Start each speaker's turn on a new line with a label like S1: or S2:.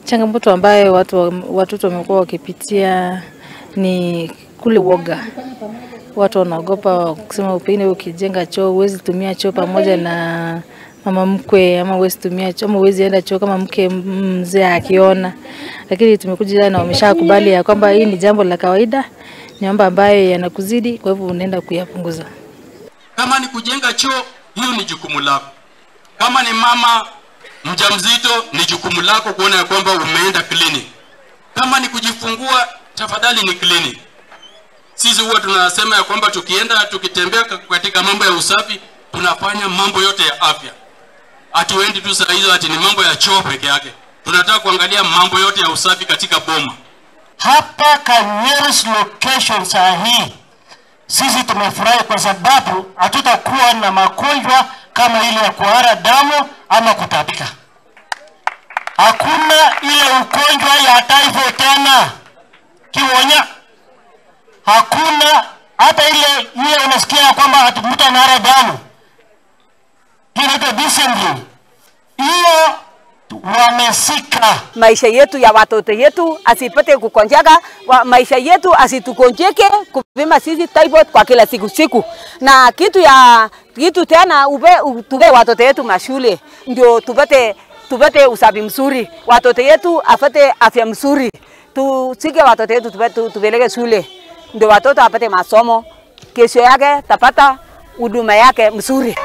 S1: Changamoto ambayo watoto wamekuwa wakipitia ni kule woga. Watu wanaogopa kusema upinde ukijenga choo, huwezi tumia choo pamoja na mama mkwe, ama huwezi tumia choo, ama huwezi enda choo kama mke mzee akiona. Lakini tumekuja na wameshakubali ya kwamba hii ni jambo la kawaida, ni mambo ambayo yanakuzidi, kwa hivyo unaenda kuyapunguza.
S2: Kama ni kujenga choo, hiyo ni jukumu lako. Kama ni mama mjamzito, ni jukumu lako kuona ya kwamba umeenda clinic. Kama ni kujifungua, tafadhali ni clinic. Sisi huwa tunasema ya kwamba tukitembea katika mambo ya usafi, tunafanya mambo yote ya afya. Hatuendi tu saa hizo ati ni mambo ya choo peke yake. Tunataka kuangalia mambo yote ya usafi katika boma.
S3: Hapa Kanyeru's location saa hii, sisi tumefurahi kwa sababu hatutakuwa na magonjwa kama ile ya kuhara damu ama kutapika. Hakuna ile ugonjwa ya typhoid tena. Kiwonya. Hakuna hata ile unasikia kwamba mtu anahara damu. Hiyo dysentery. Hiyo wamesika.
S4: Maisha yetu ya watoto yetu asipate kukonjeka, maisha yetu asitukonjeke kupima sisi typhoid kwa kila siku. Na kitu tena tuwe watoto yetu mashule ndio tupate usafi mzuri. Watoto yetu afate afya mzuri. Tusike watoto yetu tupeleke shule. Ndio watoto apate masomo. Kesho yake tapata huduma yake mzuri.